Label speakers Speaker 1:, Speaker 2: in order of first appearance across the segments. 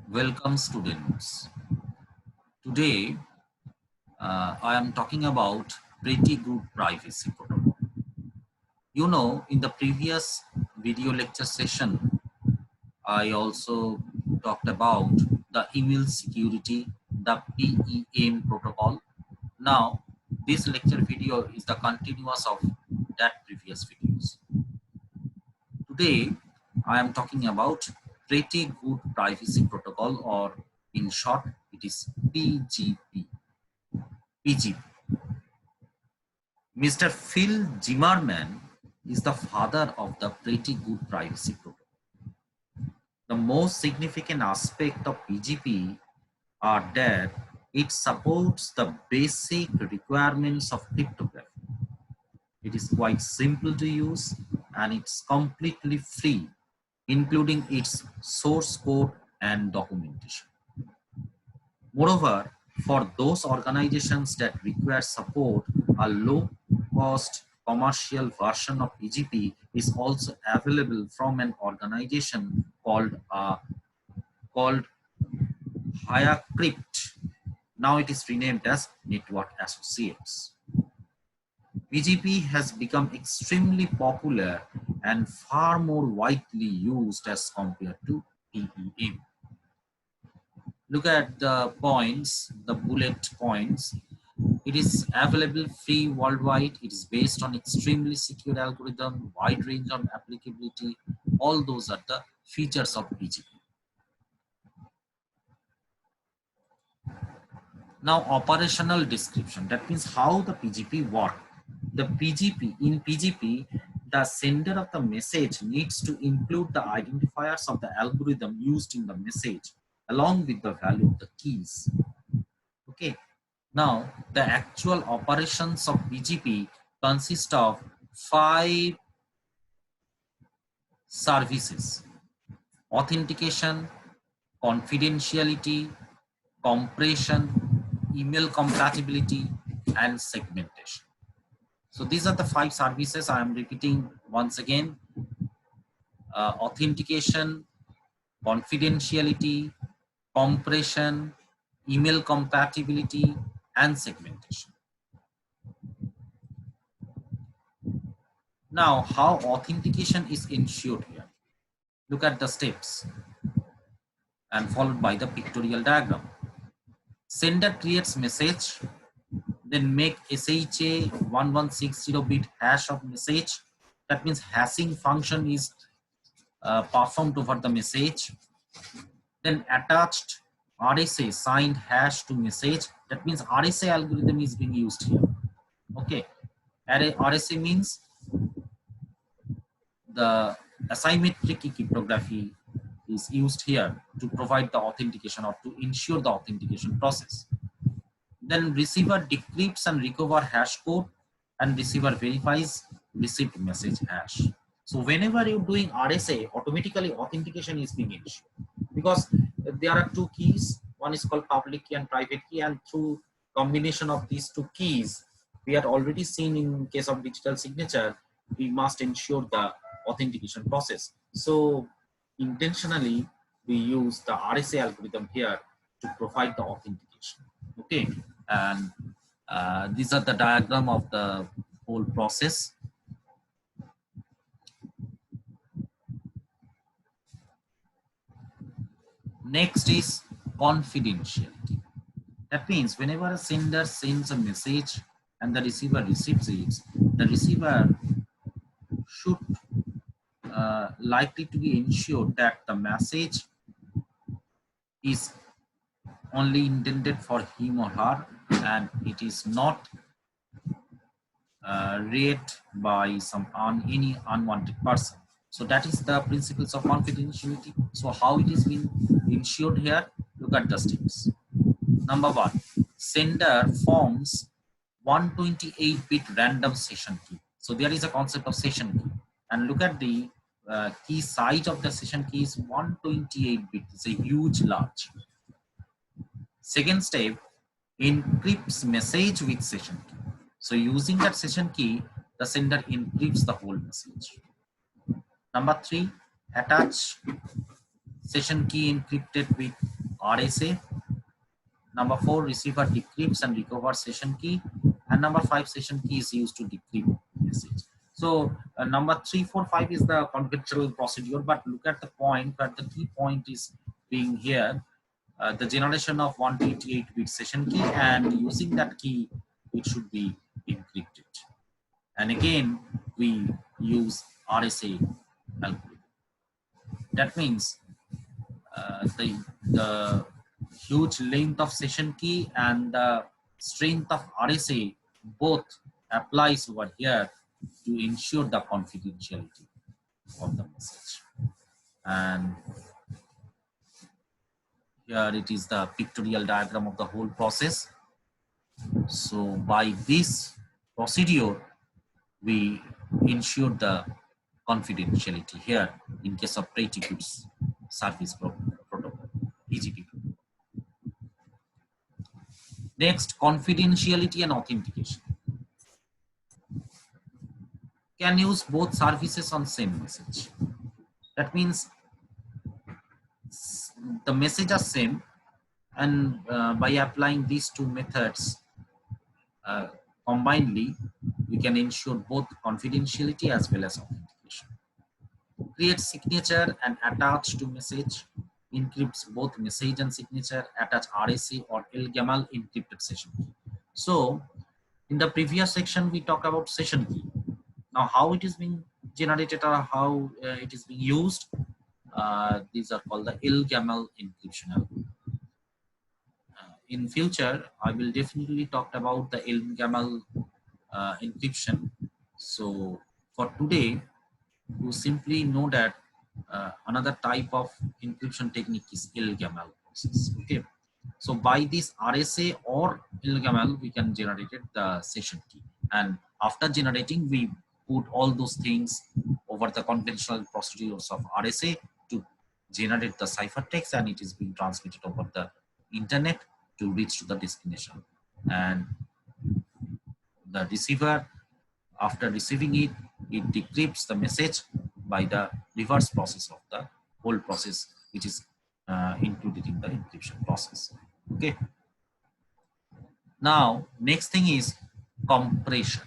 Speaker 1: Welcome students. Today I am talking about pretty good privacy protocol. In the previous video lecture session, I also talked about the email security, the PEM protocol. Now, this lecture video is the continuous of that previous videos. Today, I am talking about pretty good privacy protocol, or in short, it is PGP. PGP. Mr. Phil Zimmerman is the father of the pretty good privacy protocol. The most significant aspect of PGP are that it supports the basic requirements of cryptography. It is quite simple to use and it's completely free, including its source code and documentation. Moreover, for those organizations that require support, a low-cost commercial version of PGP is also available from an organization called HireCrypt. Now it is renamed as Network Associates. PGP has become extremely popular and far more widely used as compared to PEM. Look at the points, the bullet points. It is available free worldwide. It is based on extremely secure algorithm, wide range of applicability. All those are the features of PGP. Now, operational description. That means how the PGP work. In PGP, the sender of the message needs to include the identifiers of the algorithm used in the message along with the value of the keys. Okay. Now, the actual operations of PGP consist of 5 services: authentication, confidentiality, compression, email compatibility, and segmentation. So these are the 5 services. I am repeating once again: authentication, confidentiality, compression, email compatibility, and segmentation. Now, how authentication is ensured here? Look at the steps and followed by the pictorial diagram. Sender creates message, then make SHA 1160-bit hash of message. That means hashing function is performed over the message. Then attached RSA signed hash to message. That means RSA algorithm is being used here. Okay, RSA means the asymmetric cryptography is used here to provide the authentication or to ensure the authentication process. Then receiver decrypts and recover hash code, and receiver verifies received message hash. So whenever you're doing RSA, automatically authentication is being ensured, because there are 2 keys. One is called public key and private key, and through combination of these 2 keys, we are already seen in case of digital signature, we must ensure the authentication process. So intentionally, we use the RSA algorithm here to provide the authentication. Okay, and these are the diagram of the whole process. Next is confidentiality. That means whenever a sender sends a message and the receiver receives it, the receiver should likely to be ensured that the message is only intended for him or her and it is not read by any unwanted person. So that is the principles of confidentiality. So how it is being ensured here? Look at the steps. Number 1, sender forms 128-bit random session key. So there is a concept of session key, and look at the key size of the session key is 128-bit. It's a huge large. Second step, encrypts message with session key. So using that session key, the sender encrypts the whole message. Number 3, attach session key encrypted with RSA. Number 4, receiver decrypts and recovers session key. And number 5, session key is used to decrypt message. So number 3, 4, 5 is the conventional procedure, but look at the point, but the key point is being here, the generation of 128-bit session key, and using that key, it should be encrypted. And again, we use RSA algorithm. That means the huge length of session key and the strength of RSA both applies over here to ensure the confidentiality of the message. And here it is the pictorial diagram of the whole process. So by this procedure, we ensure the confidentiality here in case of Pretty Good's service protocol, PGP. Next, confidentiality and authentication. Can use both services on same message. That means the message are same, and by applying these two methods combinedly, we can ensure both confidentiality as well as authentication. Create signature and attach to message, encrypts both message and signature, attach RSA or LGAML encrypted session key. So in the previous section, we talk about session key. Now how it is being generated or how it is being used, these are called the LGAML encryption algorithm. In future, I will definitely talk about the LGAML encryption. So for today, you simply know that another type of encryption technique is LGAML process. Okay, so by this RSA or LGAML, we can generate the session key, and after generating, we put all those things over the conventional procedures of RSA to generate the ciphertext, and it is being transmitted over the internet to reach to the destination. And the receiver, after receiving it, it decrypts the message by the reverse process of the whole process, which is included in the encryption process. Okay. Now, next thing is compression.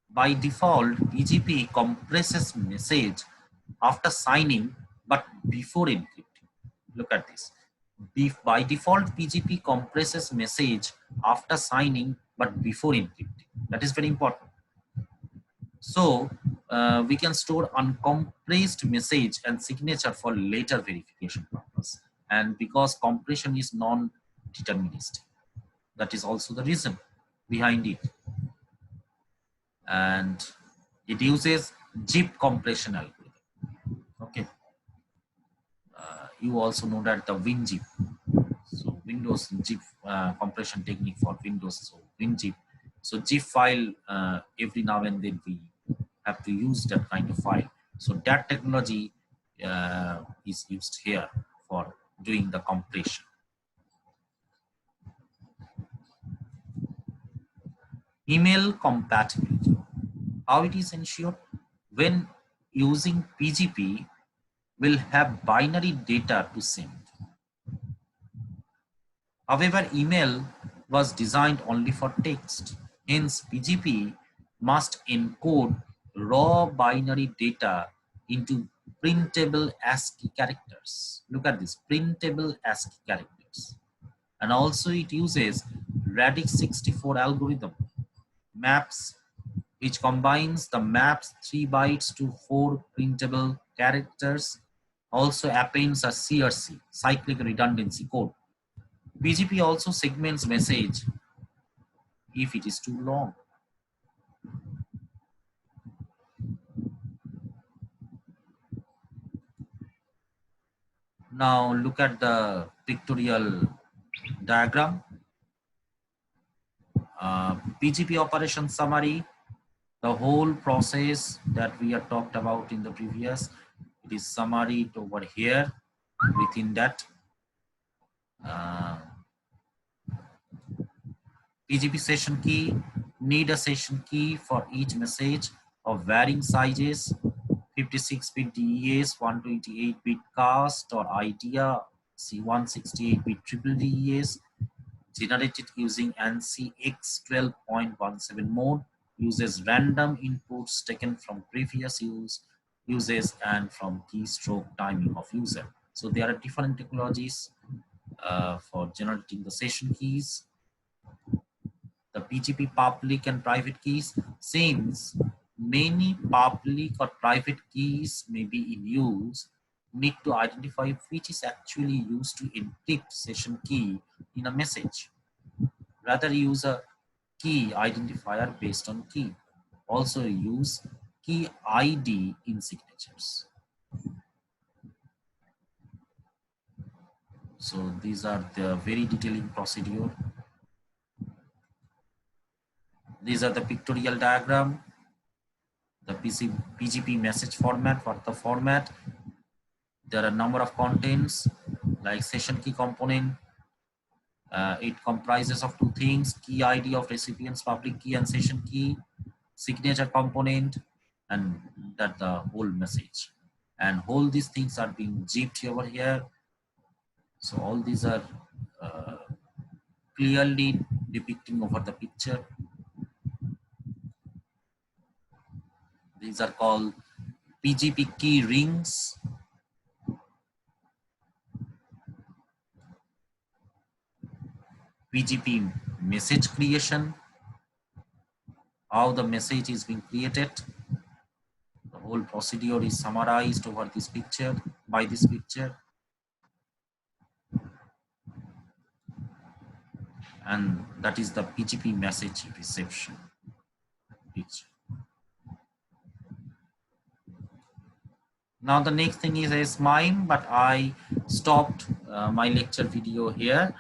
Speaker 1: By default, PGP compresses message after signing, but before encrypting. Look at this. By default, PGP compresses message after signing, but before encrypting. That is very important. So we can store uncompressed message and signature for later verification purpose. And because compression is non-deterministic, that is also the reason behind it. And it uses zip compression algorithm. Okay. You also know that the WinZip. So Windows zip compression technique for Windows. So WinZip. So zip file, every now and then we have to use that kind of file. So that technology is used here for doing the compression. Email compatibility. How it is ensured? When using PGP, will have binary data to send. However, email was designed only for text. Hence, PGP must encode raw binary data into printable ASCII characters. Look at this, printable ASCII characters. And also it uses Radix 64 algorithm, maps, which combines the maps 3 bytes to 4 printable characters, also appends a CRC, cyclic redundancy code. PGP also segments message if it is too long. Now look at the pictorial diagram. PGP operation summary, the whole process that we have talked about in the previous, it is summary over here. Within that, PGP session key, need a session key for each message of varying sizes, 56-bit DES, 128-bit cast or IDEA, C168 bit triple DES generated using ANSI X12.17 mode, uses random inputs taken from previous uses and from keystroke timing of user. So there are different technologies for generating the session keys. The PGP public and private keys, since many public or private keys may be in use, need to identify which is actually used to encrypt session key in a message. Rather use a key identifier based on key. Also use key ID in signatures. So these are the very detailing procedure. These are the pictorial diagram, the PGP message format. For the format, there are a number of contents like session key component. It comprises of two things: key ID of recipient's public key and session key, signature component, and that the whole message. And all these things are being zipped over here. So all these are clearly depicting over the picture. These are called PGP key rings. PGP message creation, how the message is being created. The whole procedure is summarized over this picture, by this picture. And that is the PGP message reception picture. Now the next thing is SMIME, but I stopped my lecture video here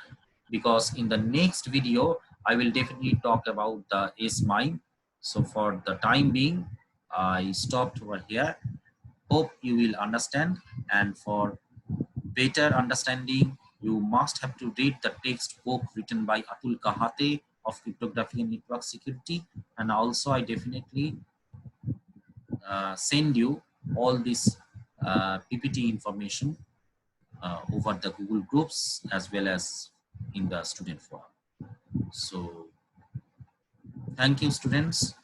Speaker 1: because in the next video I will definitely talk about the SMIME. So for the time being, I stopped over here. Hope you will understand, and for better understanding, you must have to read the textbook written by Atul Kahate of Cryptography and Network Security, and also I definitely send you all this PPT information over the Google groups as well as in the student forum. So thank you, students.